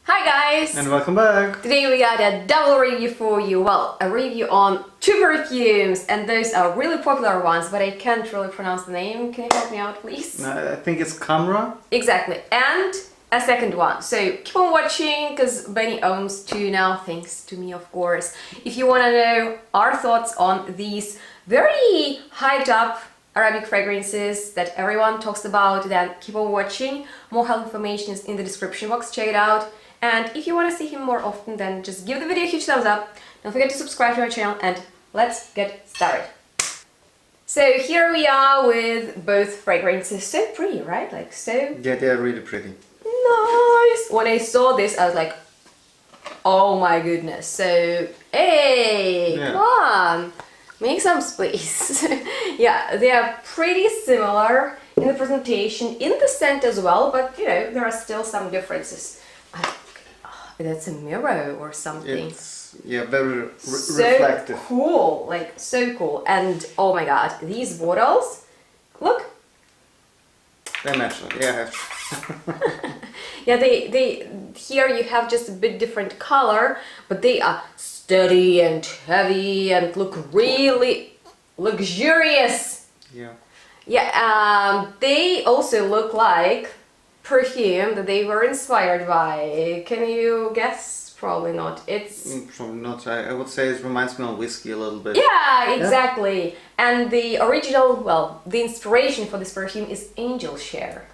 Hi guys! And welcome back! Today we got a double review for you. Well, a review on two perfumes, and those are really popular ones, but I can't really pronounce the name. Can you help me out, please? I think it's KHAMRAH. Exactly, and a second one. So keep on watching, because Benny owns two now, thanks to me, of course. If you want to know our thoughts on these very hyped up Arabic fragrances that everyone talks about, then keep on watching. More health information is in the description box, check it out. And if you want to see him more often, then just give the video a huge thumbs up. Don't forget to subscribe to our channel, and let's get started. So here we are with both fragrances. So pretty, right? Like so... Yeah, they're really pretty. Nice! When I saw this, I was like, oh my goodness. So, hey, yeah. Come on, make some space. Yeah, they are pretty similar in the presentation, in the scent as well, but you know, there are still some differences. That's a mirror or something. It's, yeah, very so reflective. Cool, like so cool. And oh my god, these bottles, look. They match, yeah. Yeah, they here you have just a bit different color, but they are sturdy and heavy and look really luxurious. Yeah. Yeah, they also look like perfume that they were inspired by. Can you guess? Probably not. It's probably not. I would say it reminds me of whiskey a little bit. Yeah, exactly. Yeah. And the original, well, the inspiration for this perfume is Angel Share.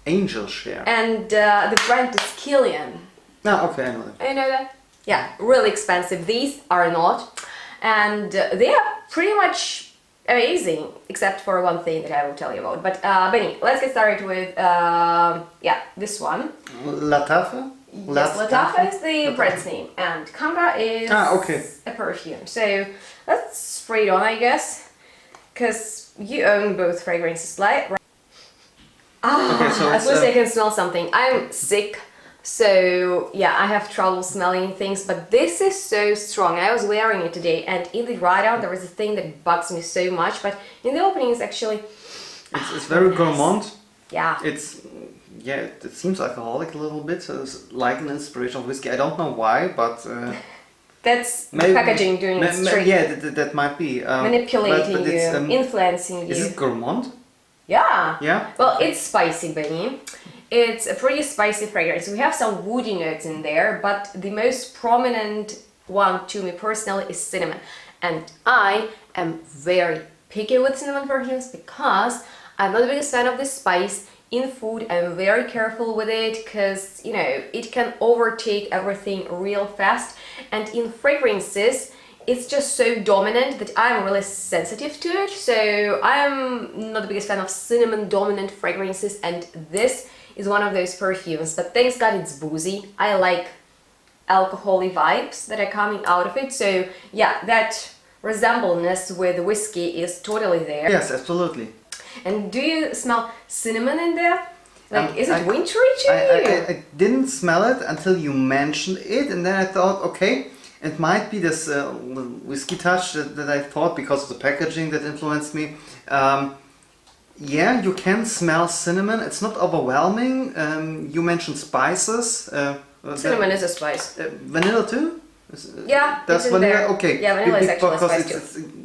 Angel Share. And the brand is Kilian. Ah, okay, I know that. You know that? Yeah, really expensive. These are not, and they are pretty much amazing, except for one thing that I will tell you about. But Benny, let's get started with yeah, this one. LATTAFA? Yes, LATTAFA is the brand's name, and KHAMRAH is a perfume. So let's spray it on, I guess, because you own both fragrances, right? Okay, so at least I can smell something. I'm sick, so yeah, I have trouble smelling things, but this is so strong. I was wearing it today, and in the write-down there is a thing that bugs me so much, but in the opening it's actually... It's very gourmand. Yeah. It's... Yeah, it seems alcoholic a little bit, so it's like an inspiration of whiskey. I don't know why, but... that's maybe, the packaging doing its trick. Yeah, that might be. Manipulating you, influencing you. Is it gourmand? Yeah. Yeah? Well, it's spicy, Benny. It's a pretty spicy fragrance. We have some woody notes in there, but the most prominent one to me personally is cinnamon. And I am very picky with cinnamon perfumes because I'm not the biggest fan of this spice. In food, I'm very careful with it because, you know, it can overtake everything real fast. And in fragrances, it's just so dominant that I'm really sensitive to it. So I'm not the biggest fan of cinnamon dominant fragrances, and this is one of those perfumes. But thanks God it's boozy. I like alcoholic vibes that are coming out of it. So yeah, that resemblance with whiskey is totally there. Yes, absolutely. And do you smell cinnamon in there? Like, is it wintry to you? I didn't smell it until you mentioned it, and then I thought, okay, it might be this whiskey touch that I thought because of the packaging that influenced me. Yeah, you can smell cinnamon. It's not overwhelming. You mentioned spices. Cinnamon is a spice. Vanilla too? Yeah, that's it's vanilla. There. Okay. Yeah, vanilla is actually a spice too.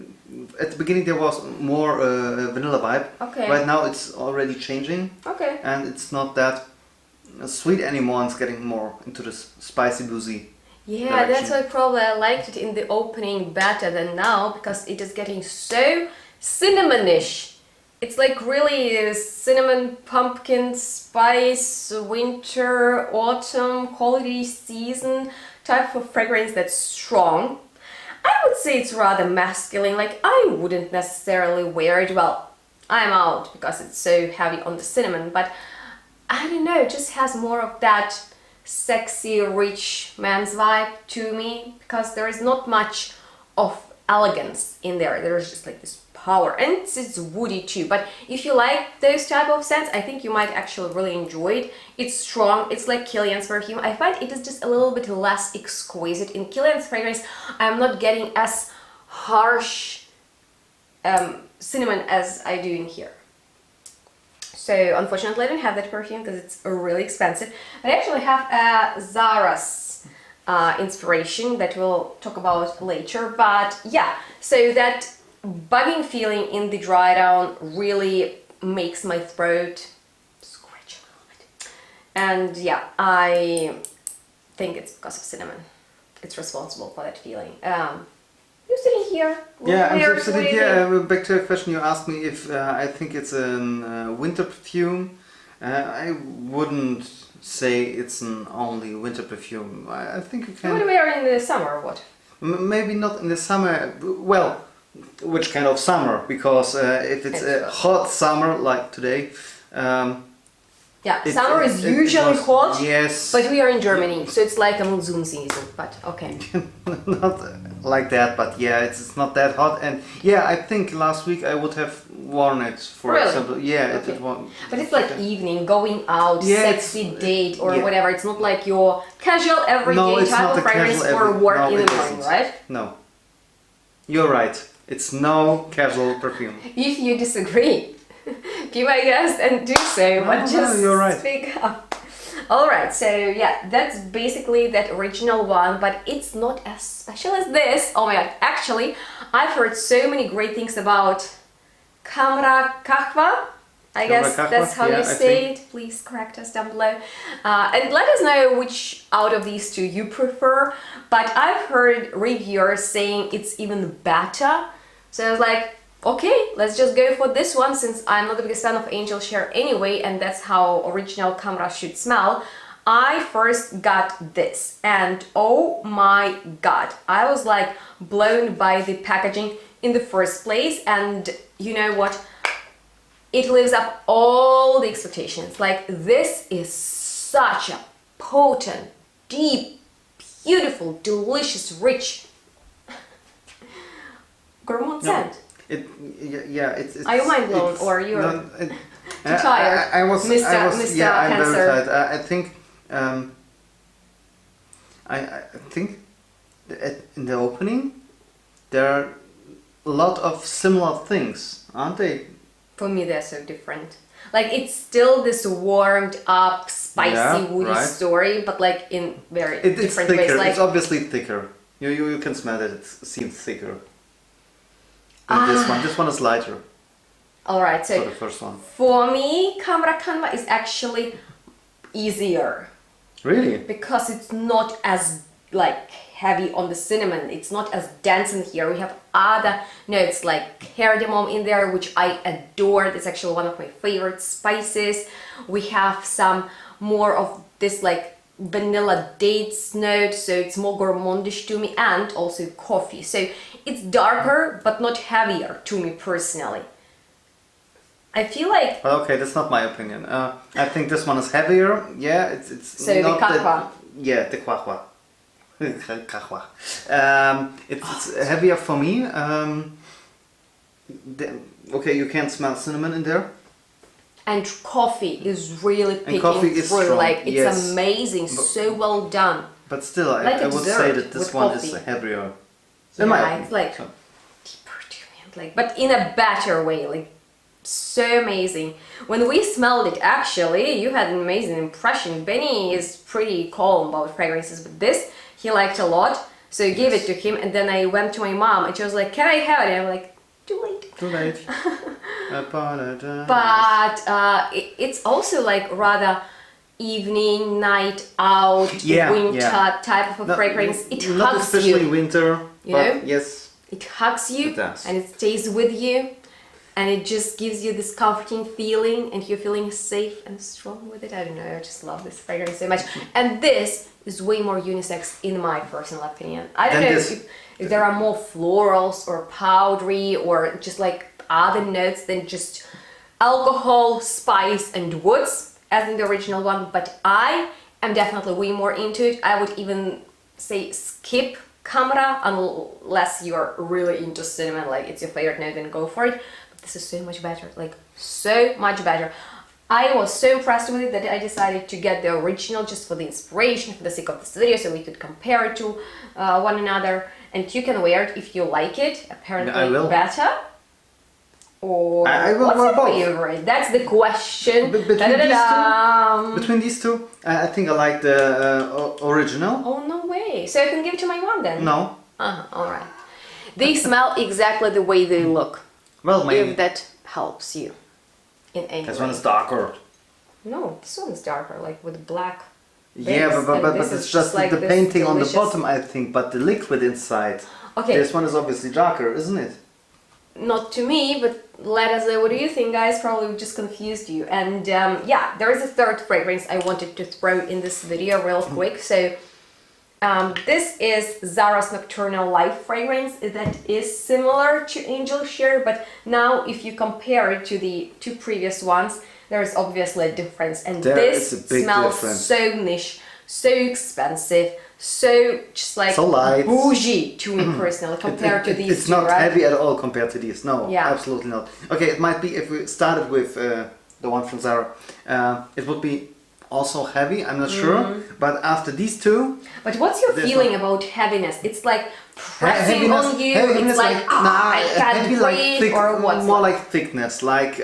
At the beginning there was more vanilla vibe. Okay. Right now it's already changing. Okay. And it's not that sweet anymore. It's getting more into this spicy boozy. Yeah, direction. that's why probably I liked it in the opening better than now, because it is getting so cinnamonish. It's like really cinnamon, pumpkin, spice, winter, autumn, holiday season type of fragrance that's strong. I would say it's rather masculine, like I wouldn't necessarily wear it. Well, I'm out because it's so heavy on the cinnamon, but I don't know, it just has more of that sexy, rich man's vibe to me, because there is not much of elegance in there. There's just like this power, and it's woody too. But if you like those type of scents, I think you might actually really enjoy it. It's strong. It's like Kilian's perfume. I find it is just a little bit less exquisite. In Kilian's fragrance, I'm not getting as harsh cinnamon as I do in here. So unfortunately I don't have that perfume because it's really expensive. But I actually have a Zara's inspiration that we'll talk about later. But yeah, so that bugging feeling in the dry down really makes my throat scratch a little bit. And yeah, I think it's because of cinnamon. It's responsible for that feeling. You're sitting here. Yeah, I'm just sitting here. Back to a question you asked me if I think it's a winter perfume. I wouldn't say it's an only winter perfume. I think you can... What do we are in the summer or what? Maybe not in the summer. Well, which kind of summer? Because if it's a hot summer like today... yeah, summer is usually hot, yes, but we are in Germany, so it's like a monsoon season, but okay. Not like that, but yeah, it's not that hot. And yeah, I think last week I would have worn it, for example. Yeah, okay. it won't. But it's like evening, going out, yeah, sexy date or whatever. It's not like your casual everyday type of fragrance for work in the morning, right? No. You're right. It's no casual perfume. If you disagree, be my guest and do so, but just you're right. speak up. Alright, so yeah, that's basically that original one, but it's not as special as this. Oh my god, actually, I've heard so many great things about KHAMRAH QAHWA. I guess that's how you say it. Please correct us down below. And let us know which out of these two you prefer. But I've heard reviewers saying it's even better. So I was like, okay, let's just go for this one since I'm not the biggest fan of Angel Share anyway, and that's how original KHAMRAH should smell. I first got this and oh my god, I was like blown by the packaging in the first place, and you know what? It lives up all the expectations. Like, this is such a potent, deep, beautiful, delicious, rich gourmand scent. It's are you mind blown or you're too tired? I was, Mr. yeah, I'm Cancer. very tired. I think, I think in the opening there are a lot of similar things, aren't they? For me, they're so different. Like, it's still this warmed up, spicy, woody story, but like in very different thicker. ways. Like, it's obviously thicker. You can smell that it seems thicker. This one is lighter. Alright, so for the first one. For me, KHAMRAH QAHWA is actually easier. Really? Because it's not as like heavy on the cinnamon. It's not as dense in here. We have other notes like cardamom in there, which I adore. It's actually one of my favorite spices. We have some more of this like vanilla dates note, so it's more gourmandish to me, and also coffee. So it's darker but not heavier to me personally. I feel like... Well, okay, that's not my opinion. I think this one is heavier. Yeah, it's so not the KAHWA. Yeah, the KAHWA. KAHWA. It's heavier for me. Okay, you can't smell cinnamon in there. And coffee is really picking through. Strong. Like, it's amazing, so well done. But still, like I would say that this one is heavier. Yeah, it's like deeper to me, like, but in a better way. Like, so amazing. When we smelled it, actually, you had an amazing impression. Benny is pretty calm about fragrances, but this he liked a lot, so I gave it to him, and then I went to my mom and she was like, can I have it? And I'm like, too late. Too late. Apologize. But it's also like rather evening, night out, winter type of a fragrance. It hugs not especially you. Winter, you know? Yes. It hugs you, it does. And it stays with you, and it just gives you this comforting feeling, and you're feeling safe and strong with it. I don't know, I just love this fragrance so much. And this is way more unisex in my personal opinion. I don't know if there are more florals or powdery or just like other notes than just alcohol, spice and woods as in the original one, but I am definitely way more into it. I would even say skip KHAMRAH unless you're really into cinnamon, like it's your favorite note, then go for it. But this is so much better, like so much better. I was so impressed with it that I decided to get the original just for the inspiration, for the sake of this video, so we could compare it to one another. And you can wear it if you like it, apparently better. Or I will what's wear your both. favorite? That's the question. Between these two, I think I like the original. Oh, no way. So I can give it to my mom then? No. Alright. They smell exactly the way they look. Well, maybe. If that helps you in any This way. one is darker. No, this one is darker, like with black. Yeah, base, but this it's is just like the this painting on the delicious- bottom, I think, but the liquid inside. Okay. This one is obviously darker, isn't it? Not to me, but let us know what do you think, guys. Probably just confused you. And yeah, there is a third fragrance I wanted to throw in this video real quick. So this is Zara's Nocturnal Life fragrance that is similar to Angel Share, but now if you compare it to the two previous ones, there's obviously a difference. And There this is a big smells difference. so niche, so expensive, so just like So light. bougie to me personally compared to these It's two, not right? heavy at all compared to these. No, Yeah. absolutely not. Okay, it might be if we started with the one from Zara, it would be also heavy. I'm not sure, but after these two, But what's your this feeling one- about heaviness? It's like pressing heaviness, on you. heaviness It's like, I can't heavy breathe, like thick, or what? more like thickness, like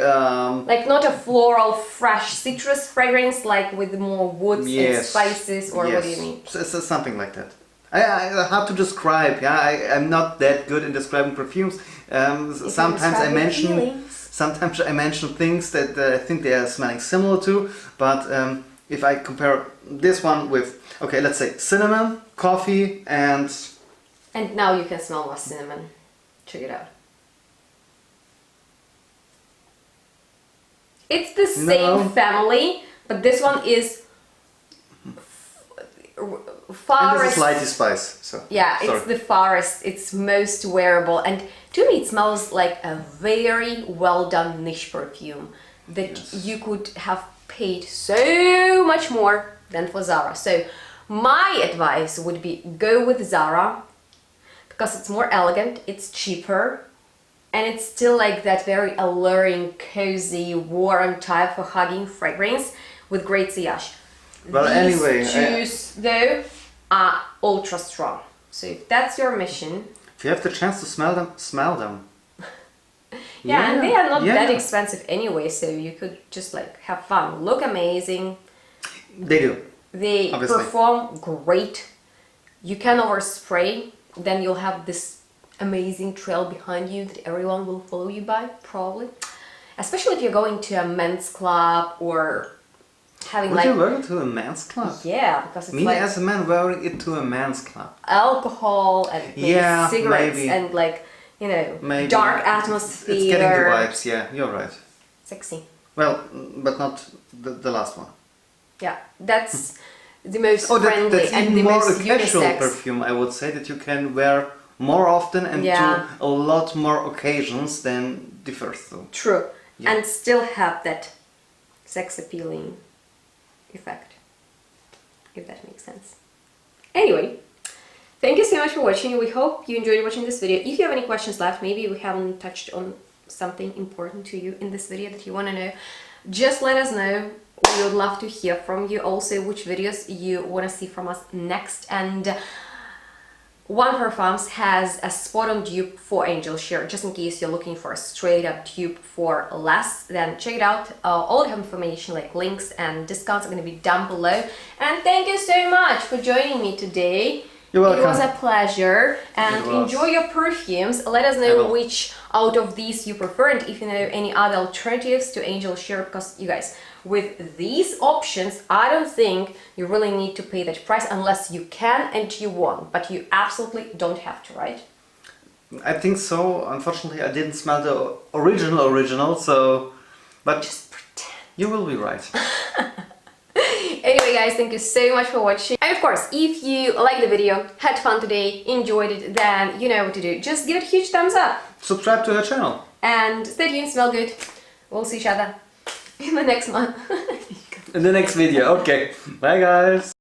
Like not a floral, fresh citrus fragrance, like with more woods and yes, spices, or what do you mean? So something like that. I hard to describe. Yeah, I'm not that good in describing perfumes. Sometimes I mention things that I think they are smelling similar to, but if I compare this one with, okay, let's say cinnamon, coffee, and now you can smell more cinnamon. Check it out. It's the same family, but this one is and farthest. this is lighty spice. So Yeah, sorry. it's the farthest, it's most wearable, and to me it smells like a very well done niche perfume that Yes. you could have paid so much more than for Zara. So my advice would be go with Zara because it's more elegant, it's cheaper, and it's still like that very alluring, cozy, warm type of hugging fragrance with great sillage. Well, These anyway, juice though are ultra strong. So if that's your mission, if you have the chance to smell them, smell them. yeah, and they are not yeah. that expensive anyway, so you could just like have fun, look amazing. They do. They Obviously. perform great. You can overspray, then you'll have this amazing trail behind you that everyone will follow you by, probably. Especially if you're going to a men's club or having Would like... you wear it to a man's club? Yeah, because it's Me like as a man wearing it to a man's club. alcohol and maybe Yeah, cigarettes maybe. and like, you know, Maybe. dark atmosphere. It's getting the vibes, yeah, you're right. Sexy. Well, but not the last one. Yeah, that's the most Oh, friendly that's and even the more most a casual unisex. perfume, I would say, that you can wear more often and Yeah. to a lot more occasions than the first two. True. Yeah. And still have that sex appealing effect. If that makes sense. Anyway, thank you so much for watching. We hope you enjoyed watching this video. If you have any questions left, maybe we haven't touched on something important to you in this video that you want to know, just let us know. We would love to hear from you. Also, which videos you want to see from us next. And One Perfumes has a spot-on dupe for Angel Share, just in case you're looking for a straight-up dupe for less. Then check it out. All the information, like links and discounts, are going to be down below. And thank you so much for joining me today. You're welcome. It was a pleasure. And It was. enjoy your perfumes. Let us I know will. which out of these you prefer, and if you know any other alternatives to Angel Share, because you guys, with these options, I don't think you really need to pay that price unless you can and you want, but you absolutely don't have to, right? I think so. Unfortunately, I didn't smell the original, so... But Just pretend. you will be right. Anyway guys, thank you so much for watching. And of course, if you liked the video, had fun today, enjoyed it, then you know what to do. Just give it a huge thumbs up. Subscribe to her channel. And stay tuned, smell good. We'll see each other in the next month. In the next video. Okay. Bye guys.